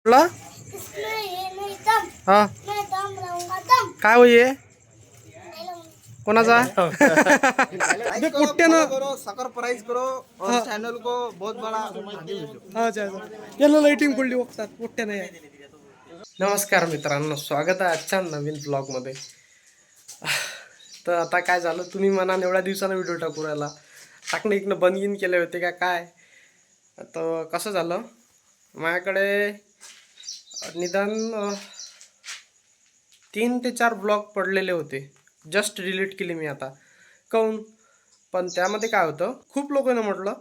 हा काय होई कोणाचा सकर प्राइस करो और चैनल को बहुत बड़ा याला लाइटिंग पडली बघतात मोठ्या नाही. नमस्कार मित्रांनो, स्वागत आहे आजच्या नवीन ब्लॉगमध्ये. तर आता काय झालं, तुम्ही म्हणा एवढ्या दिवसानं व्हिडिओ टाकू राहिला, टाकणं इकडनं बंद गिन केले होते का काय. तर कसं झालं, माझ्याकडे निदान 3 ते 4 ब्लॉग पडलेले होते, जस्ट डिलीट केले मी आता. काऊन, पण त्यामध्ये काय होतं, खूप लोकांना म्हटलं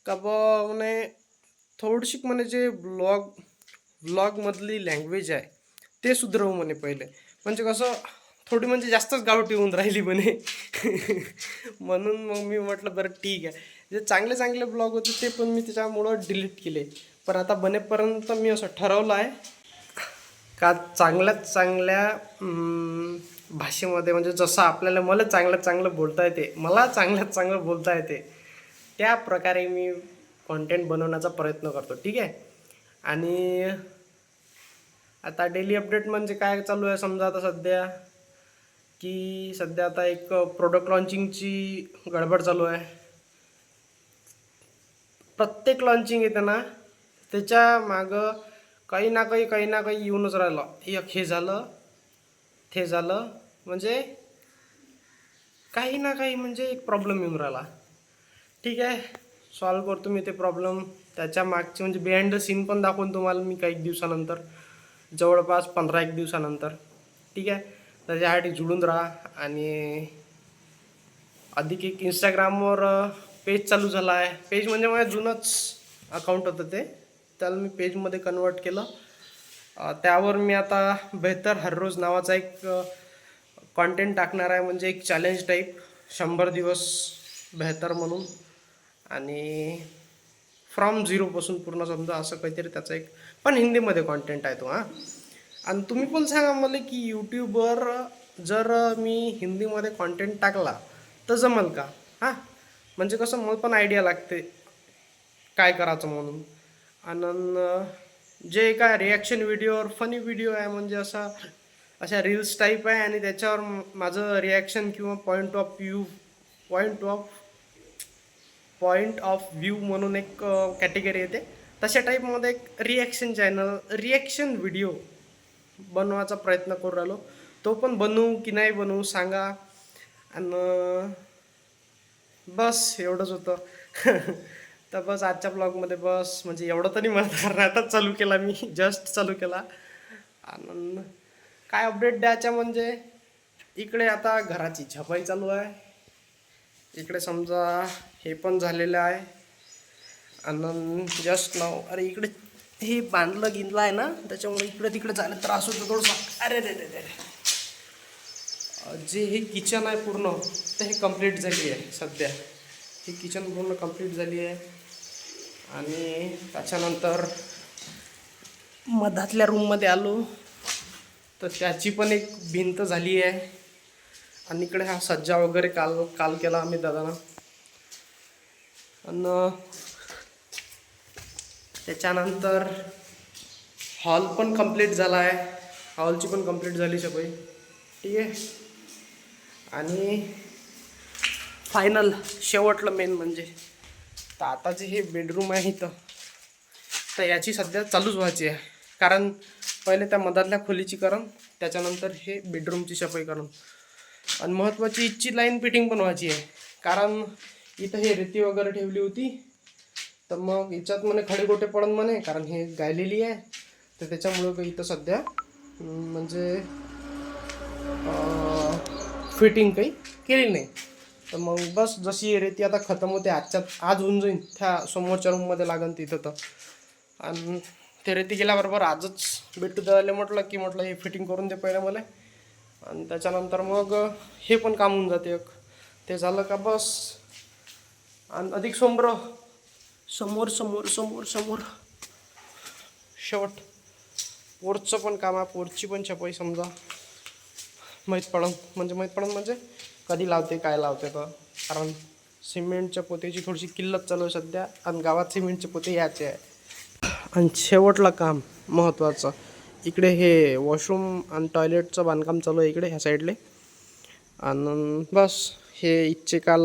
का म्हणे थोडीशी म्हणे जे ब्लॉगमधली लँग्वेज आहे ते सुधरवू म्हणे पहिले. म्हणजे कसं थोडी म्हणजे जास्तच गावठी होऊन राहिली म्हणे. म्हणून मग मी म्हटलं बरं ठीक आहे, जे चांगले चांगले ब्लॉग होते ते पण मी त्याच्यामुळं डिलीट केले. पण आता बनेपर्यंत मी असं ठरवलं आहे का चांगल्यात चांगल्या भाषेमध्ये, म्हणजे जसं आपल्याला मला चांगलं बोलता येते, मला चांगल्यात चांगलं बोलता येते त्या प्रकारे मी कॉन्टेंट बनवण्याचा प्रयत्न करतो. ठीक आहे. आणि आता डेली अपडेट म्हणजे काय चालू आहे, समजा आता सध्या आता एक प्रोडक्ट लॉन्चिंगची गडबड चालू आहे. प्रत्येक लॉन्चिंग येते ना त्याच्या मागं काही ना काही येऊनच राहिलं. एक हे झालं ते झालं, म्हणजे काही ना काही म्हणजे एक प्रॉब्लेम येऊन राहिला. ठीक आहे, सॉल्व करतो मी ते प्रॉब्लेम. त्याच्या मागचे म्हणजे बिहाइंड द सीन पण दाखवून तुम्हाला मी काही दिवसानंतर, जवळपास 15-1 दिवसानंतर. ठीक आहे, त्याच्यासाठी जुळून राहा. आणि अधिक एक इंस्टाग्रामवर पेज चालू झाला आहे. पेज म्हणजे माझं जुनंच अकाउंट होतं ते, त्याला मी पेजमध्ये कन्वर्ट केलं. त्यावर मी आता बेहतर हर रोज नावाचा एक कॉन्टेंट टाकणार आहे, म्हणजे एक चॅलेंज टाईप, 100 दिवस बेहतर म्हणून. आणि फ्रॉम झिरोपासून पूर्ण समजा असं काहीतरी त्याचं एक, पण हिंदीमध्ये कॉन्टेंट आहे तो. आणि तुम्ही पण सांगा मला की यूट्यूबवर जर मी हिंदीमध्ये कॉन्टेंट टाकला तर जमल का. म्हणजे कसं मला पण आयडिया लागते काय करायचं म्हणून. आणि जे काय रिॲक्शन व्हिडिओवर फनी व्हिडिओ आहे, म्हणजे अशा रील्स टाईप आहे, आणि त्याच्यावर माझं रिॲक्शन किंवा पॉईंट ऑफ व्ह्यू म्हणून एक कॅटेगरी येते. तशा टाईपमध्ये एक रिॲक्शन व्हिडिओ बनवायचा प्रयत्न करू राहिलो. तो पण बनवू की नाही बनवू सांगा. आणि बस एवढंच होतं. तर बस आजच्या ब्लॉगमध्ये बस म्हणजे एवढं तरी मला आताच चालू केला मी, जस्ट चालू केला. आणि काय अपडेट द्यायच्या म्हणजे, इकडे आता घराची छपाई चालू आहे. इकडे समजा हे पण झालेलं आहे. आणि जस्ट नाव, अरे इकडे हे बांधलं गिंदलं आहे ना, त्याच्यामुळे इकडे तिकडे जायला त्रास होतो थोडंसा. अरे रे जे हे किचन आहे पूर्ण, तर हे कंप्लीट झाली आहे सध्या. ही किचन पूर्ण कंप्लीट झाली आहे. आणि त्याच्यानंतर मधातल्या रूममध्ये आलो तर त्याची पण एक भिंत झाली आहे. आणि इकडे हा सज्जा वगैरे काल केला आम्ही दादानं. आणि त्याच्यानंतर हॉल पण कंप्लीट झाला आहे, हॉलची पण कंप्लीट झाली सगळी. ठीक आहे. आणि फायनल शेवटलं मेन म्हणजे, तर आताचे हे बेडरूम आहे इथं, तर याची सध्या चालूच व्हायची आहे. कारण पहिले त्या मधातल्या खोलीची करण, त्याच्यानंतर हे बेडरूमची सफाई करण. आणि महत्त्वाची इथची लाईन फिटिंग पण व्हायची आहे. कारण इथं हे रेती वगैरे ठेवली होती, तर मग याच्यात म्हणे खडेगोटे पडन म्हणे, कारण हे गायलेली आहे. तर त्याच्यामुळं इथं सध्या म्हणजे फिटिंग काही केली नाही. तर मग बस जशी रेती आता खतम होते, आज होऊन जाईन त्या समोरच्या रूममध्ये लागन तिथं. तर आणि ते रेती गेल्याबरोबर आजच भेटू द्यायला म्हटलं हे फिटिंग करून दे पहिलं मला. आणि त्याच्यानंतर मग हे पण काम होऊन जाते एक. ते झालं का बस. आणि अधिक समोर शेवट पोर्चचं पण काम आहे. पोर्चची पण छपाई समजा माहीत पडन म्हणजे कधी लावते काय लावते. तर कारण सिमेंटच्या पोत्याची थोडीशी किल्लत चालू आहे सध्या, आणि गावात सिमेंटचे पोते यायचे आहे. आणि शेवटला काम महत्त्वाचं. इकडे हे वॉशरूम आणि टॉयलेटचं बांधकाम चालू आहे इकडे ह्या साईडले. आणि बस हे इथचे काल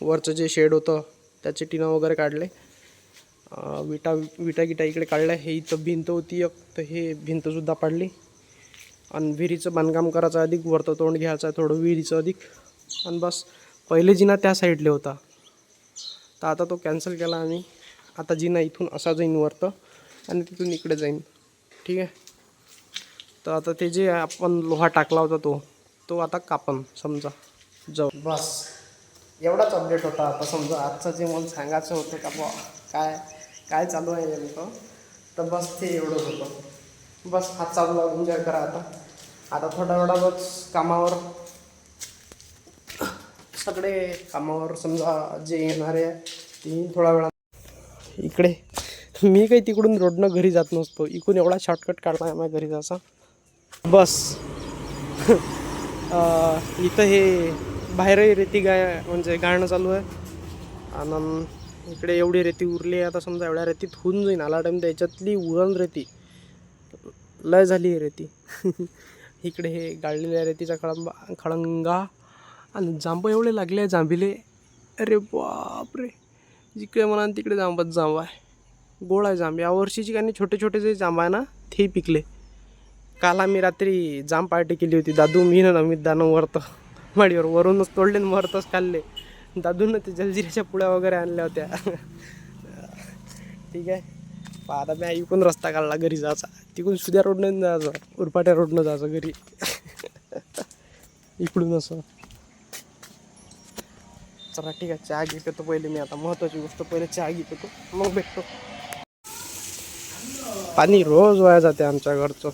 वरचं जे शेड होतं त्याचे टिनं वगैरे काढले. विटा गिटा इकडे काढल्या. हे इथं भिंत होती एक, तर हे भिंतसुद्धा पाडली. आणि विहिरीचं बांधकाम करायचं अधिक, वरतं तोंड घ्यायचं आहे थोडं विहिरीचं अधिक. आणि बस पहिले जिना त्या साईडले होता, तर आता तो कॅन्सल केला आम्ही. आता जिना इथून असा जाईन वरतं आणि तिथून इकडे जाईन. ठीक आहे. तर आता ते जे आपण लोहा टाकला होता तो आता कापन समजा जाऊ. बस एवढाच अपडेट होता. आता समजा आजचं जे मला सांगायचं होतं का बा काय चालू आहे नेमकं, तर बस ते एवढंच होतं. बस हात चालू एन्जॉय करा. आता थोडा वेळा बस कामावर, सगळे कामावर समजा जे येणारे ते थोडा वेळा. इकडे मी काही तिकडून रोडनं घरी जात नसतो, इकडून एवढा शॉर्टकट काढला आहे माझ्या घरी जायचा. बस इथं हे बाहेरही रेती म्हणजे गाळणं चालू आहे. आणि इकडे एवढी रेती उरली आहे. आता समजा एवढ्या रेतीत होऊन जाईन आला टाईम, त्याच्यातली उरण रेती लय झाली आहे रेती. इकडे हे गाळलेल्या रेतीचा खळंगा आणि जांब एवढे लागले आहे जांभिले. अरे बापरे, जिकडे म्हणा तिकडे जांबच जांब आहे. गोड आहे जांब. यावर्षीची काही छोटे छोटे जे जांब आहे ना ते पिकले. काल आम्ही रात्री जाम पार्टी केली होती. दादू, मी ना अमित दानं वरतं माडीवर वरूनच तोडले आणि वरतच खाल्ले. दादूनं ते जलजिऱ्याच्या पुड्या वगैरे आणल्या होत्या. ठीक आहे. आता मी ऐकून रस्ता काढला घरी जायचा. तिकडून सुद्या रोडनं जायचं, उरपाट्या रोडनं जायचं घरी. इकडून असं. चला ठीक आहे, चहा घेत होतो पहिले मी. आता महत्त्वाची गोष्ट, पहिले चहा घेत होतो मग भेटतो. पाणी रोज वाया जाते आमच्या घरचं,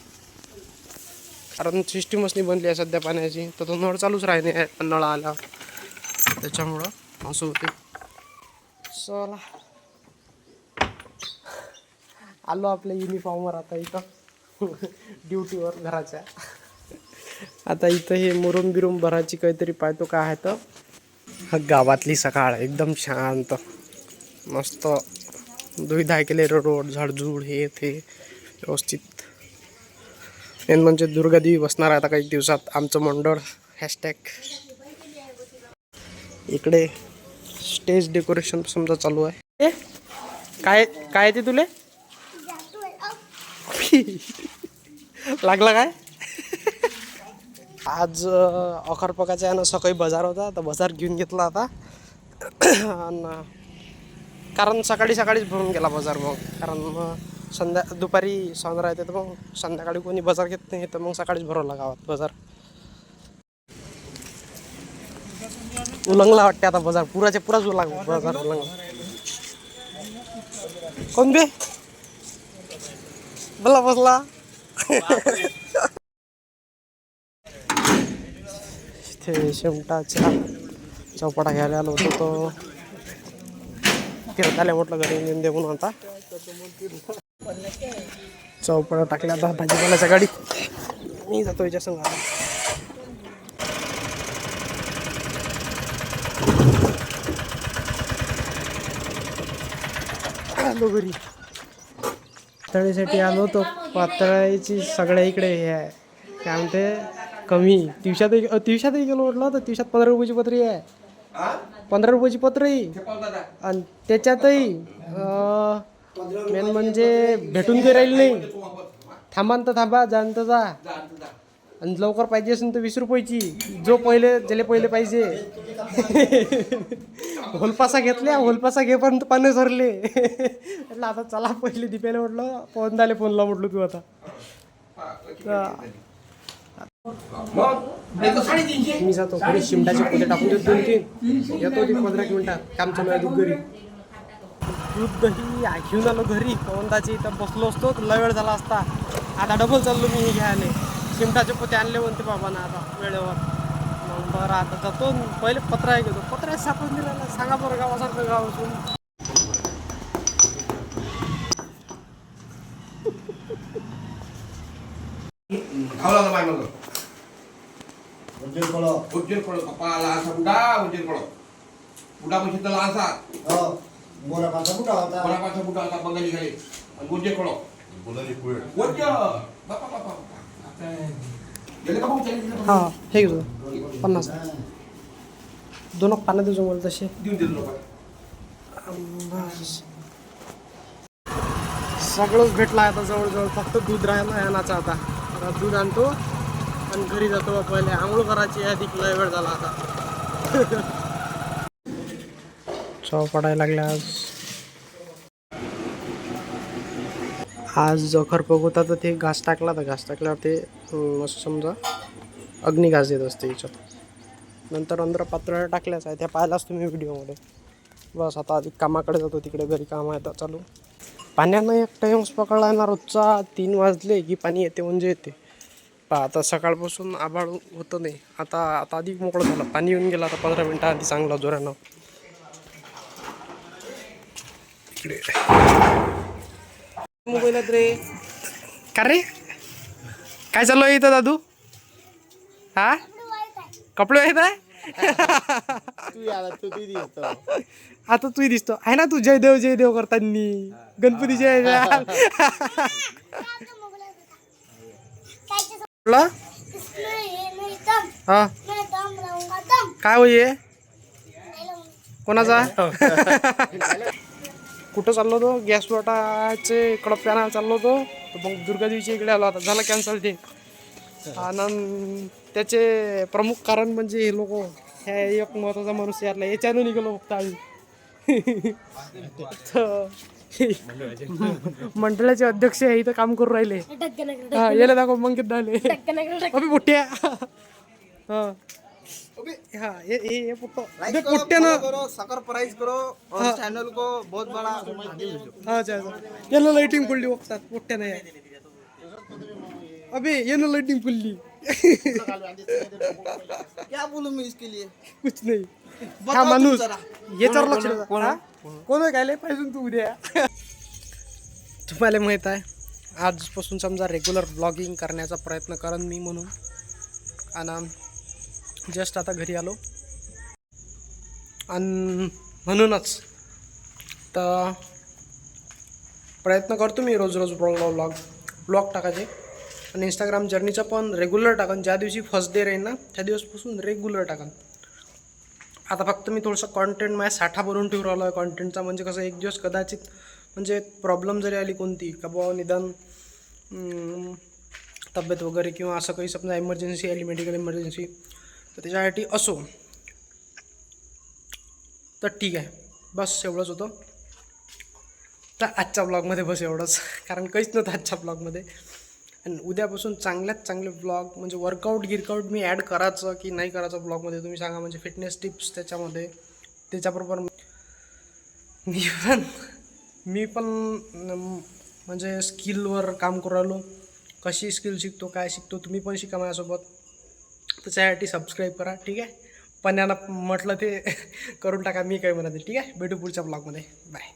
कारण सिस्टीमच नाही बनली आहे सध्या पाण्याची. तर तो नळ चालूच राहणे आहे, नळ आला त्याच्यामुळं असं होते. चला आलो आपल्या युनिफॉर्मवर आता इथं ड्युटीवर घराच्या. आता इथं हे मुरुम बिरुम भरायची काहीतरी पाहतो काय आहे. तर गावातली सकाळ एकदम शांत मस्त. दुई केले रोड झाडझूड हे ते व्यवस्थित. मेन म्हणजे दुर्गादेवी बसणार आहे आता काही दिवसात आमचं मंडळ. हॅशटॅग इकडे स्टेज डेकोरेशन समजा चालू आहे. काय काय ते तुले लागला काय? आज अखरपकाचा आहे ना, सकाळी बाजार होता तर बाजार घेऊन घेतला आता. आणि कारण सकाळीच भरून गेला बाजार. मग कारण मग दुपारी सौंदर्य येते, तर मग संध्याकाळी कोणी बाजार घेत नाही, तर मग सकाळीच भरवला गावात बाजार. उलंगला वाटते आता बाजार, पुराच उलंगला बाजार. उलंगला कोण बे बला बसला. इथे शेमटाच्या चौपाटा घ्यायला आलो होतो, तो फिरत आल्या म्हटलं घरी नेऊन दे म्हणून. आता चौपाटा टाकल्या आता भाजीपाल्याच्या गाडीत मी जातो याच्या संग. आलो घरी. पातळीसाठी आलो होतो. पातळीची सगळ्या इकडे हे आहे काय म्हणते कमी. तिवशातही गेलो म्हटलं तर तिवशात 15 रुपयाची पत्री आहे. 15 रुपयाची पत्री. आणि त्याच्यातही मेन म्हणजे भेटून काही राहील नाही. थांबान तर थांबा, जाण तर जा. आणि लवकर पाहिजे असेल तर 20 रुपयाची. ज्याला पहिले पाहिजे. होलपासा घेतल्या, होलपासा घेपर्यंत पाणी सरले. म्हटलं आता चला पहिले दिप्याला म्हटलं पवनदाले फोन लाव म्हटलं तू आता. मी जातो घरी. शिमटाचे पोते टाकून देतो 2-3. येतो ती 15 मिनिटात. काम चालू आहे दूध घरी. दूध दही घेऊन आलो घरी. पवनदाची इथं बसलो असतो तर लय वेळ झाला असता. आता डबल चाललो मी हे घ्यायला. शिमटाचे पोते आणले म्हणते बाबांना आता वेळेवर. मग बरं आता जातो. पहिले पत्रा आहे घेतो. पत्रा सापडून दिला. सांगा बरं गावासारखं गाव असून. Ujir kalau kepala asa budak, ujir kalau budak mesti telah asa. Oh, bola pasang budak. Kalau pasang budak tak banggali kali. Ujir kalau वर घ्या. बापा, बापा, बापा. गेले का भाऊ? गेले का? हां हे घेतो 50 दोन पानं देऊ मला तसे देऊन देतो लोकं. बस सगळंच भेटलं आता जवळजवळ फक्त दूध राहिलं यानाचं आता दूध आणतो आणि घरी जातो पहिले आंघोळ करायची अधिक लय वेळ झाला आता चव पडायला लागल्या आज जो खरपक होता तर ते घास टाकला तर घास टाकल्यावर ते असं समजा अग्नी घास देत असते याच्यात नंतर अंदर पातळ टाकल्याच आहे त्या पाहिलाच तुम्ही व्हिडिओमध्ये बस आता अधिक कामाकडे जातो तिकडे घरी काम आहे तर चालू पाण्यानं एक टाइम्स पकडला ना रोजचा 3 वाजले की पाणी येते म्हणजे येते आता सकाळपासून आभाळ होतं नाही आता आता अधिक मोकळं झालं पाणी येऊन गेलं आता 15 मिनटं आधी चांगलं जोरानं इकडे मोबाईलात रे का रे काय चालू आहे इथं दादू हा कपडे आहेत आता तू दिसतो आहे ना तू जय देव करतानी गणपती जय हा काय होई कोणाचा कुठं चाललो होतो गॅस वाटाचे कडप पॅनल चाललो होतो तर मग दुर्गा देवीच्या इकडे आलो आता झालं कॅन्सल ते आणि त्याचे प्रमुख कारण म्हणजे हे लोक ह्या एक महत्वाचा माणूस यातला याच्यानं निघालो फक्त आम्ही मंडळाचे अध्यक्ष आहे इथं काम करून राहिले हा याला दाखव मग किती झाले अभि मोठ्या हा हाँ ये पुट्टे ना करो सरप्राइज करो और चैनल को बहुत बड़ा हाँ अच्छा येलो लाइटिंग खुल्ली वक्तात पुट्टे नाही अबे येलो लाइटिंग खुल्ली क्या बोलूं मैं इसके लिए कुछ नाही हा बताओ माणूस तुम जरा. याच्यावर लक्ष द्या कोण आहे काय पाहिजे तू उद्या तुम्हाला माहित आहे आजपासून समजा रेग्युलर ब्लॉगिंग करण्याचा प्रयत्न करेन मी म्हणून आणि जस्ट आता घरी आलो आणि म्हणूनच तर प्रयत्न करतो मी रोज ब्लॉग टाकायचे आणि इंस्टाग्राम जर्नीचा पण रेग्युलर टाकन ज्या दिवशी फर्स्ट डे राहील ना त्या दिवसपासून रेग्युलर टाकन आता फक्त मी थोडंसं कॉन्टेंट माझ्या साठा भरून ठेवून राहिलो आहे कॉन्टेंटचा म्हणजे कसं एक दिवस कदाचित म्हणजे प्रॉब्लेम जरी आली कोणती का बाबा निदान तब्येत वगैरे किंवा असं काही समजा इमर्जन्सी आली मेडिकल इमर्जन्सी तर त्याच्यासाठी असो तर ठीक आहे बस एवढंच होतं तर आजच्या ब्लॉगमध्ये बस एवढंच कारण काहीच नव्हतं आजच्या ब्लॉगमध्ये आणि उद्यापासून चांगल्यात चांगले ब्लॉग म्हणजे वर्कआउट गिरकाउट मी ॲड करायचं की नाही करायचं ब्लॉगमध्ये तुम्ही सांगा म्हणजे फिटनेस टिप्स त्याच्यामध्ये त्याच्याबरोबर मी पण म्हणजे स्किलवर काम करू राहिलो कशी स्किल शिकतो काय शिकतो तुम्ही पण शिका माझ्यासोबत त्याच्यासाठी सबस्क्राईब करा ठीक आहे पण्याला म्हटलं ते करून टाका मी काय म्हणते ठीक आहे भेटू पुढच्या ब्लॉगमध्ये बाय